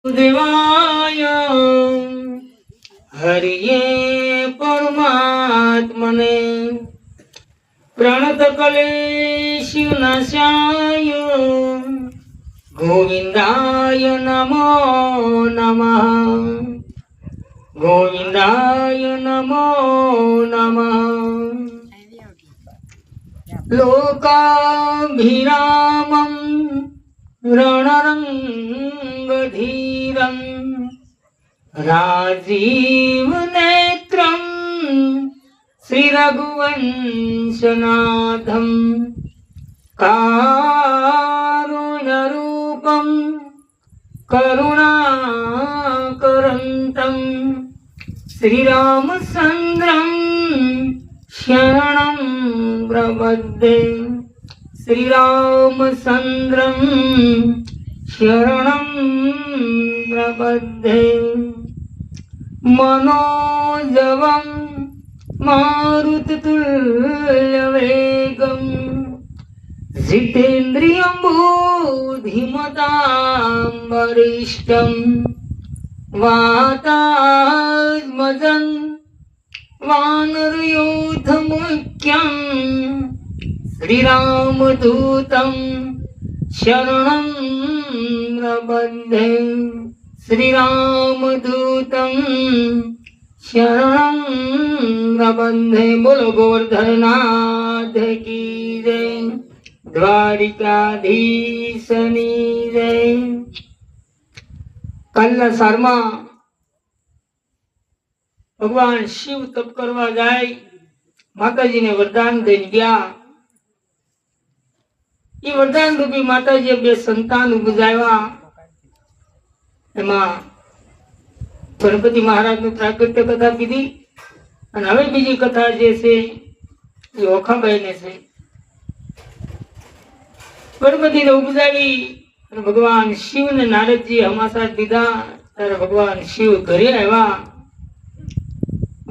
દેવાય હરિયે પરમાત્મને પ્રણત કલેશુ નાશાય ગોવિંદાય નમો નમઃ ગોવિંદાય નમો નમઃ લોકાભિરામં રણરંગધીરં રાજીવ નેત્રં શ્રી રઘુવંશનાથં કારુણ્યરૂપં કરુણાકરંतं શ્રીરામચંદ્રં શરણં પ્રપદ્યે શ્રીરામચંદ્રં શરણં પ્રપદ્યે મનોજવં મારુતતુલ્યવેગં જીતેન્દ્રિયં બુદ્ધિમતાં વરિષ્ઠં વાતાત્મજં વાનરયોધमुख्यं श्रीरामदूतं शरणं प्रपद्ये श्रीरामदूतं शरणं प्रपद्ये। बोलो गोवर्धननाथ की जय, દ્વારિકાધીશની જય। કાલના સારમાં ભગવાન શિવ તપ કરવા જાય, માતાજીને વરદાન દઈને ગયા। એ વરદાન રૂપી માતાજીએ બે સંતાન ઉપજાવ્યા। એમાં ગણપતિ મહારાજનું પ્રાગટ્ય કથા કીધી, અને હવે બીજી કથા જે છે એ ઓખાબાઈને છે। ગણપતિને ઉપજાવી અને ભગવાન શિવને નારદજી હમાસા દીધા, ત્યારે ભગવાન શિવ ઘરે આવ્યા।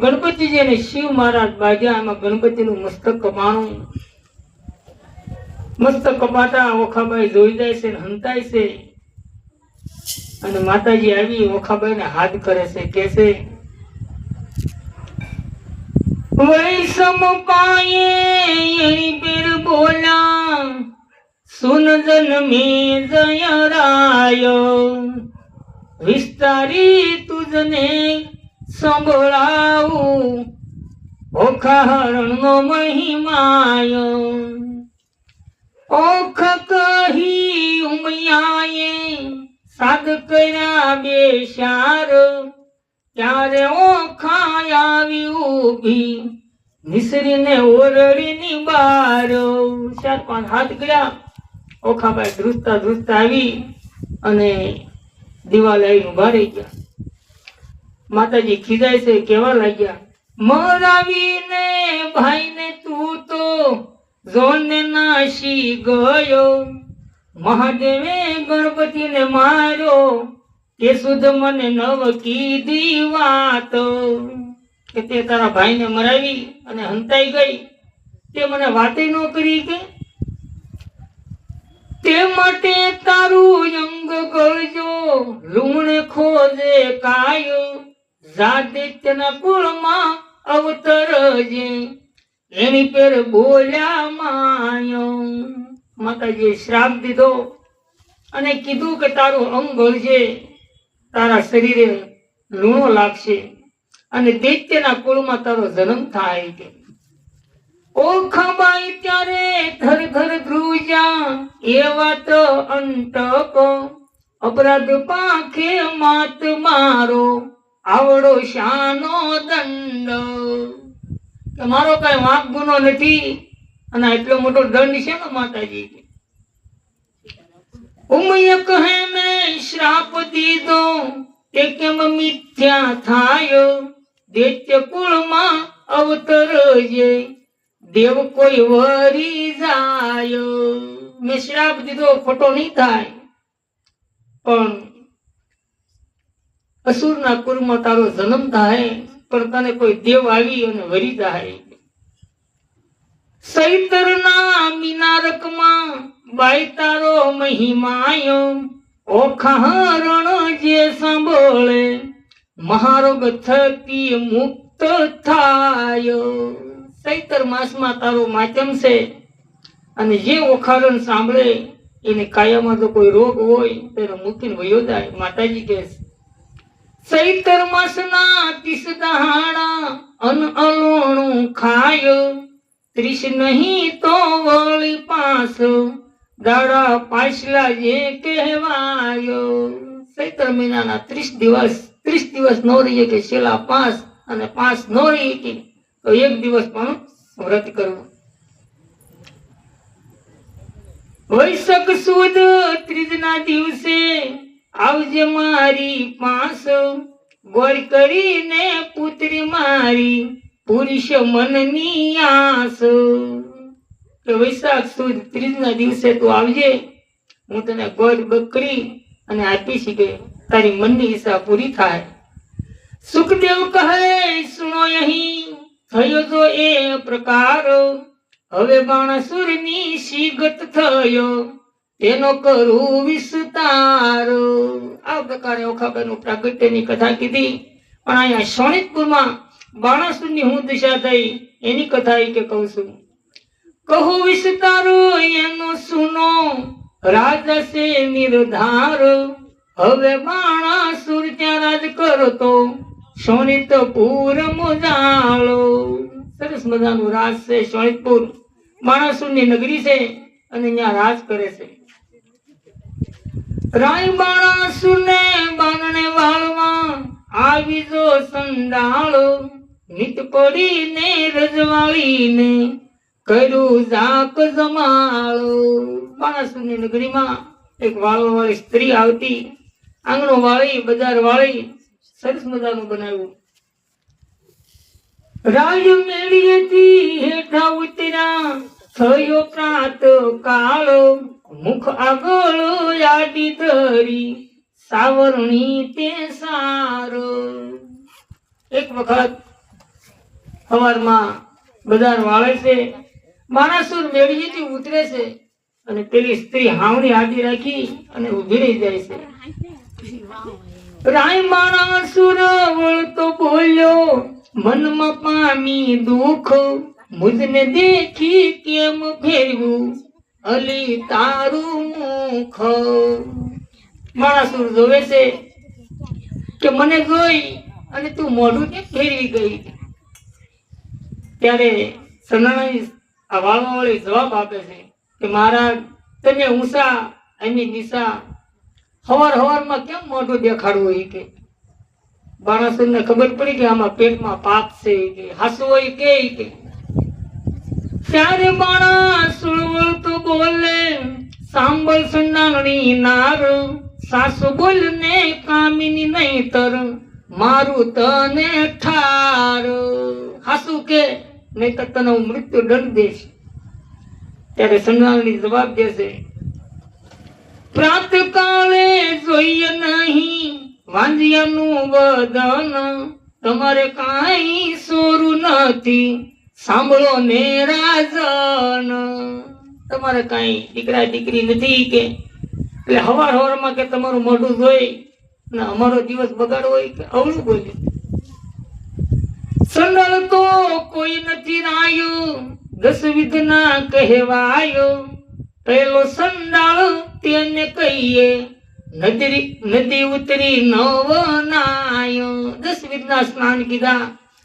ગણપતિજી અને શિવ મહારાજ બાજ્યા। એમાં ગણપતિનું મસ્તક કપાણું, મસ્તક કપાતા ઓખાબાઈ જોઈ જાય છે, હંતાય છે, અને માતાજી આવી ઓખાબાઈને હાથ કરે છે, કે છે વૈષમ પાયે પેર બોલા સુન જન્મે જય રાયો વિસ્તારી તુજને સંભળાવું ઓખા હરણનો મહિમાયો। ઓખ કહી ઉમયાએ સાદ કર્યા બે શાર, ત્યારે ઓખા આવી ઊભી નિસરીને ઓરડીની બાર। 4-5 હાથ ગયા, ઓખાબાઈ ધ્રુજતા ધ્રુજતા આવી અને દિવાલ આવીને ઉભા રહી ગયા। માતાજી ખીજાય છે, કેવા લાગ્યા મરાવીને ભાઈને તું તો જોને નાશી ગયો। મહાદેવે ગણપતિને માર્યો, કે સુધ મને નવ કીધી વાતો, કે તે તારા ભાઈને મરાવી અને હંતાઈ ગઈ, તે મને વાતે ન કરી, કે તે માટે તારું અંગ ગળજો લૂણે ખોજે કાયો। જાદિત્યના કુળમાં અવતરજે એની પેર બોલ્યા માયો। માતાજીએ શ્રાપ દીધો અને કીધું કે તારું અંગ ગળજે, તારા શરીરે લૂણો લાગશે અને દૈત્યના કુળમાં તારો જન્મ થાય। કે ઓખાબાઈ ત્યારે ધર ધર ધ્રુજા, એ વાત અંતક અપરાધ પાંખે માત મારો આવડો શાનો દંડ। કે મારો કઈ વાંક ગુનો નથી, અને એટલો મોટો દંડ છે ને માતાજી। ઉમય કહે મેં શ્રાપ દીધો, તે કેમ મિથ્યા થાય, દૈત્ય કુળમાં અવતરજે દેવ કોઈ વરી જાય। મેં શ્રાપ દીધો, ખોટો નહીં થાય, પણ અસુરના કુળમાં તારો જન્મ થાય, પણ તને કોઈ દેવ આવી અને વરી જાય। સૈતરના મિનારકમાં બાઈ તારો મહિમાયો, ઓખા રણ જે મહારોગ થતી મુક્ત થાય. ચૈતર માસમાં તારો માધ્યમ છે અને જે ઓખારણ સાંભળે એને કાયામાં જો કોઈ રોગ હોય તો એને મૂકીને વયો જાય. માતાજી કહે છે ચૈતર માસના 30 દહાડા અન અલોણું ખાય, 30 નહીં તો વળી 5 દાડા પાછલા જે કહેવાયો. ચૈત્ર મહિનાના 30 દિવસ નો રહીએ કે છેલ્લા 5 અને 5 નો રહીએ કે તો 1 દિવસ પણ વ્રત કરવું. વૈશાખ સુદ ત્રીજના દિવસે આવજે મારી પાસ, ગોળ કરીને પુત્રી મારી પુરુષ મનની આસ. કે વૈશાખ સુદ ત્રીજના દિવસે તું આવજે, હું તને ગોળ બકરી અને આપીશ કે તારી મનની ઈચ્છા પૂરી થાય. સુખદેવ કહે સુનો અહીં થયો જો એ પ્રકાર, હવે બાણાસુરની શીગત થયો તેનો કરું વિસ્તાર. આ પ્રકારે ઓખાબાનું પ્રાગટ્યની કથા કીધી. પણ અહીંયા શોણિતપુરમાં બાણાસુરની હું દિશા થઈ એની કથા કે કહું છું. કહું વિસ્તારો એનો સુનો રાજા છે નિર્ધાર, હવે બાણાસુર ત્યાં રાજ કરતો શોણિતપુર મોજાળો. સરસ મજાનું રાજ છે શોણિતપુર, બાણાસુરની નગરી છે અને ત્યાં રાજ કરે છે. રાય બાણાસુરને બાણને વાળવા આવી જો સંડાળો, નીત પડીને રજવાળીને કર્યું જાક જમાળો. બાણાસુરની નગરીમાં એક વાળવા વાળી સ્ત્રી આવતી, આંગણો વાળી બજાર વાળી સરસ મજાનું બનાવ્યું. રાજ મેળીએથી હેઠા ઉતર્યા થયો પ્રાત કાળો, મુખ આગળ આડી ધરી સાવરણી તે સારો. એક વખત સવારમાં બજાર વાળે છે, બાણાસુર મેળીએથી ઉતરે છે અને પેલી સ્ત્રી હાવણી આડી રાખી અને ઉભી રહી જાય છે. રાય બાણાસુર વળતો બોલ્યો મનમાં પામી દુઃખ, મુજને દેખી કેમ ફેરવું અલી તારું મુખ. બાણાસુર જોવે છે કે મને જોઈ અને તું મોઢું કેમ ફેરવી ગઈ. ત્યારે સનાણી આ વાળવાવાળી જવાબ આપે છે કે મહારાજ તમે ઊંચા એની દિશા હવારમાં કેમ મોઢું દેખાડવું હોય. કે બાણાસુરને ખબર પડી કે આમાં પેટમાં પાપ છે કે હાસુ હોય કે ત્યારે બાણાસુર વળતો બોલે સાંભળ સંડાણી નાર, સાસુ બોલ ને કામિની નહીતર મારું તને ઠાર. હાસુ કે નહીતર તને હું મૃત્યુ દંડ દઈશ. ત્યારે સંડાણી જવાબ દેશે પ્રાત કાળે જોઈએ નહીં વાંજિયાનું વદન, તમારે કાંઈ સોરું નથી સાંભળો ને રાજન. તમારે કાંઈ દીકરા દીકરી નથી કે એટલે હવારમાં કે તમારું મોઢું જોઈ ને અમારો દિવસ બગાડવો હોય કે અવળું બોલ્યું. સંડળ તો કોઈ નથી રાયું 10 વિધના કહેવાયો, પેલો સંડાળ તેને કહીએ નદી ઉતરી નવ નાયો. 10 વિધના સ્નાન કીધા,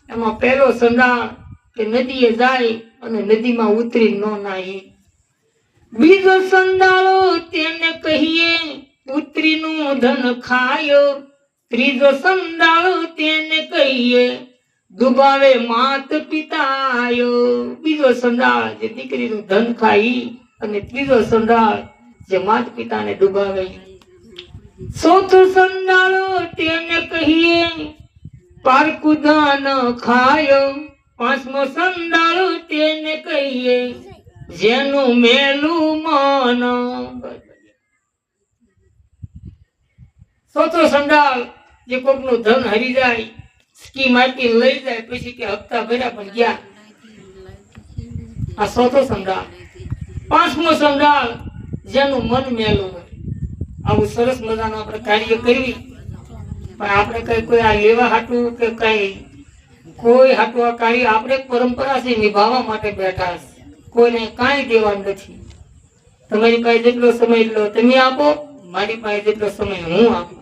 એમાં પહેલો સંડાળ કે નદીએ જાય અને નદીમાં ઉતરી ન નાહી. બીજો સંડાળો તેને કહીએ પુત્રીનું ધન ખાયો, ત્રીજો સંડાળ તેને કહીએ ડુબાવે માત પિતાયો. બીજો સંડાળ જે દીકરીનું ધન ખાઈ અને ત્રીજો સંડાળ જે માત પિતાને ડુબાવે. ચોથો સંડાળો તેને કહીએ પારકું ધન ખાયો, પાંચમો સંડાળો તેને કહીએ જેનું મેલું મન. ચોથો સંડાળ જે કોકનું ધન હરી જાય, સ્કીમ આપી લઈ જાય, પછી કે હપ્તા ભર્યા પણ ગયા. આ ચોથો સંડાળ. પાંચમો સંડાળ જેનું મન મેલું હોય. આવું સરસ મજાનું આપણે કાર્ય કરવી. પણ આપણે કઈ કોઈ આ લેવા હાટું કે કઈ કોઈ હાટું આ કઈ આપણે પરંપરા છે નિભાવવા માટે બેઠા છે. કોઈને કાંઈ દેવાનું નથી. તમારી પાસે જેટલો સમય એટલો તમે આપો, મારી પાસે જેટલો સમય હું આપું.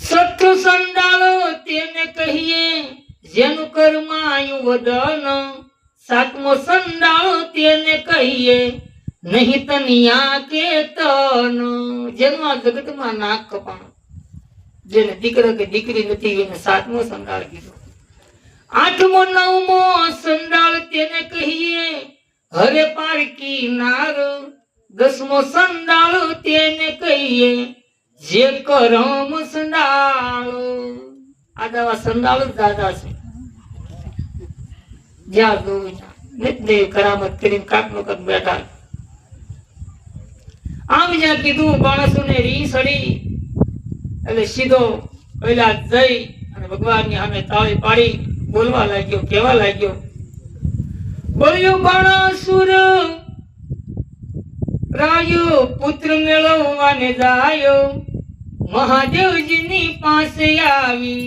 સઠ્ઠો સંડાળો તેને કહીએ જેનું કર્માયું વધન. સાતમો સંડાળો તેને કહીએ નહીં તનિયા કે તન. જેનું આ જગતમાં નાક કપાણું, જેને દીકરો કે દીકરી નથી એને સાતમો સંડાળ કીધો. આઠમો નવમો સંડાળ તેને કહીએ હરે પારકી નાર. દસમો સંડાળ તેને કહીએ જે કરમ સંડાળ. આ દવા સંડાળ જ દાદા છે. જ્યાં જોયું નિત્ય કરામત કરીને કાક નો કાક બેઠા. આમ જ્યાં કીધું માણસોને રી સડી એટલે સીધો કૈલાસ જઈ અને ભગવાનની સામે તાળી પાડી બોલવા લાગ્યો, કહેવા લાગ્યો, બોલ્યો બાણાસુર રાયો પુત્ર મેળવવાને જાયો. મહાદેવજીની પાસે આવી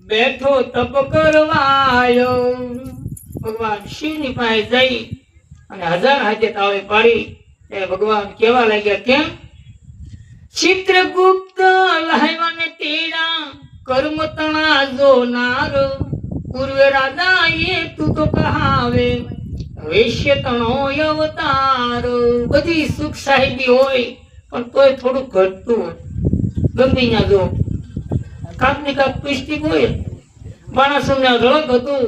બેઠો તપ કરવાયો. ભગવાન શિવની પાસે જઈ અને 1000 હાથે તાળી પાડી એ ભગવાન કહેવા લાગ્યા, કેમ? ચિત્રગુપ્ત લહાયવાને તેડા કર્મ તણા જોનાર. પૂર્વે રાજા એ તું તો કહાવે વૈશ્ય તણો અવતાર. બધી સુખ સાહેબી હોય પણ તોય થોડું ઘટતું હોય. ગંદી ના જો કાક ને કાક પુષ્ટિક હોય. માણસોને અઢળક હતું.